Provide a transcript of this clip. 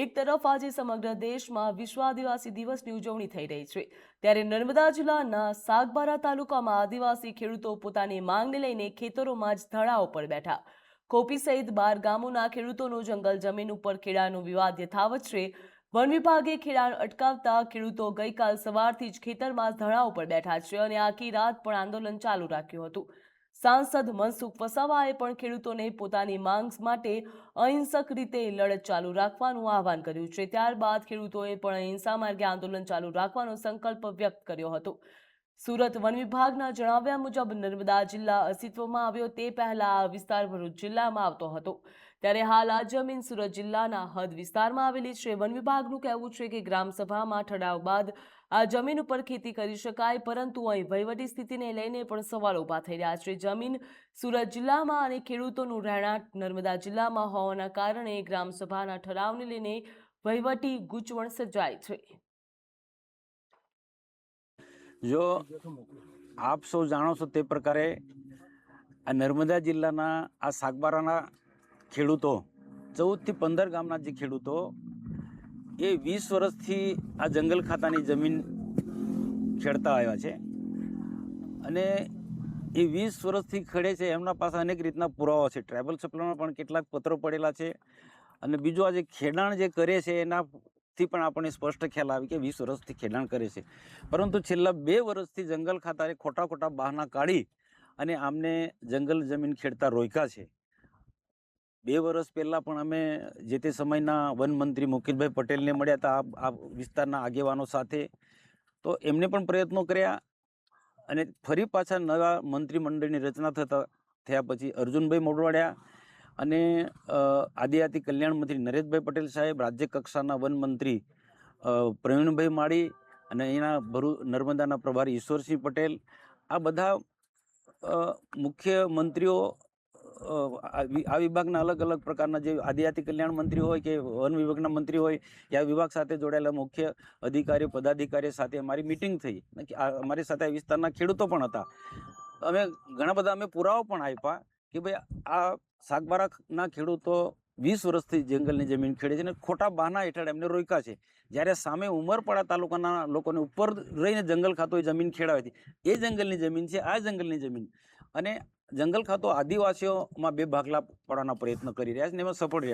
એક તરફ આજે સમગ્ર દેશમાં વિશ્વ આદિવાસી દિવસની ઉજવણી થઈ રહી છે, ત્યારે નર્મદા જિલ્લાના સાગબારા તાલુકામાં આદિવાસી ખેડૂતો પોતાની માંગને લઈને ખેતરોમાં જ ધરણા ઉપર બેઠા. કોપી સહિત 12 ગામોના ખેડૂતોનો જંગલ જમીન ઉપર ખેડાનો વિવાદ યથાવત છે. વન વિભાગે ખેડાણ અટકાવતા ખેડૂતો ગઈકાલ સવારથી જ ખેતરમાં ધરણા ઉપર બેઠા છે અને આખી રાત પણ આંદોલન ચાલુ રાખ્યું હતું. સાંસદ મનસુખ વસાવાએ પણ ખેડૂતોને પોતાની માંગ માટે અહિંસક રીતે લડત ચાલુ રાખવાનું આહવાન કર્યું છે. ત્યારબાદ ખેડૂતોએ પણ અહિંસા માર્ગે આંદોલન ચાલુ રાખવાનો સંકલ્પ વ્યક્ત કર્યો હતો. સુરત વન વિભાગના જણાવ્યા મુજબ નર્મદા જિલ્લા અસ્તિત્વમાં આવ્યો તે પહેલા આ વિસ્તાર ભરૂચ જિલ્લામાં આવતો હતો, ત્યારે હાલ આ જમીન સુરત જિલ્લાના હદ વિસ્તારમાં આવેલી છે. વન વિભાગનું કહેવું છે કે ગ્રામસભામાં ઠરાવ બાદ આ જમીન ઉપર ખેતી કરી શકાય, પરંતુ અહીં વહીવટી સ્થિતિને લઈને પણ સવાલો ઊભા થઈ રહ્યા છે. જમીન સુરત જિલ્લામાં અને ખેડૂતોનું રહેણાંક નર્મદા જિલ્લામાં હોવાના કારણે ગ્રામસભાના ઠરાવને લઈને વહીવટી ગૂંચવણ સર્જાઈ છે. જો આપ સૌ જાણો છો તે પ્રકારે આ નર્મદા જિલ્લાના આ સાગબારાના ખેડૂતો 14 થી 15 ગામના જે ખેડૂતો એ 20 વર્ષથી આ જંગલ ખાતાની જમીન ખેડતા આવ્યા છે અને એ 20 વર્ષથી ખેડે છે. એમના પાસે અનેક રીતના પુરાવા છે. ટ્રાઇબલ સપ્લાયમાં પણ કેટલાક પત્રો પડેલા છે અને બીજું આ જે ખેડાણ જે કરે છે એનાથી પણ આપણને સ્પષ્ટ ખ્યાલ આવે કે 20 વર્ષથી ખેડાણ કરે છે, પરંતુ છેલ્લા 2 વર્ષથી જંગલ ખાતાએ ખોટા બહાના કાઢી અને આમને જંગલ જમીન ખેડતા રોક્યા છે. 2 વર્ષ પહેલાં પણ અમે જે તે સમયના વનમંત્રી મુકુલભાઈ પટેલને મળ્યા હતા આ વિસ્તારના આગેવાનો સાથે, તો એમને પણ પ્રયત્નો કર્યા અને ફરી પાછા નવા મંત્રીમંડળની રચના થયા પછી અર્જુનભાઈ મોઢવાડિયા અને આદિજાતિ કલ્યાણ મંત્રી નરેશભાઈ પટેલ સાહેબ, રાજ્ય કક્ષાના વનમંત્રી પ્રવીણભાઈ માળી અને અહીંના ભરૂચ નર્મદાના પ્રભારી ઈશ્વરસિંહ પટેલ, આ બધા મુખ્ય મંત્રીઓ આ વિભાગના અલગ અલગ પ્રકારના જે આદિજાતિ કલ્યાણ મંત્રી હોય કે વન વિભાગના મંત્રી હોય કે આ વિભાગ સાથે જોડાયેલા મુખ્ય અધિકારીઓ પદાધિકારીઓ સાથે અમારી મિટિંગ થઈ. અમારી સાથે આ વિસ્તારના ખેડૂતો પણ હતા. અમે ઘણા બધા પુરાવા પણ આપ્યા કે ભાઈ આ સાગબારાના ખેડૂતો 20 વર્ષથી જંગલની જમીન ખેડે છે અને ખોટા બહાના હેઠળ એમને રોક્યા છે. જ્યારે સામે ઉમરપાડા તાલુકાના લોકોને ઉપર રહીને જંગલ ખાતો એ જમીન ખેડાવે છે. એ જંગલની જમીન છે, આ જંગલની જમીન. અને જંગલ ખાતો આદિવાસીઓમાં બે ભાગલા પાડવાના પ્રયત્ન કરી રહ્યા છે ને એમાં સફળ રહ્યા.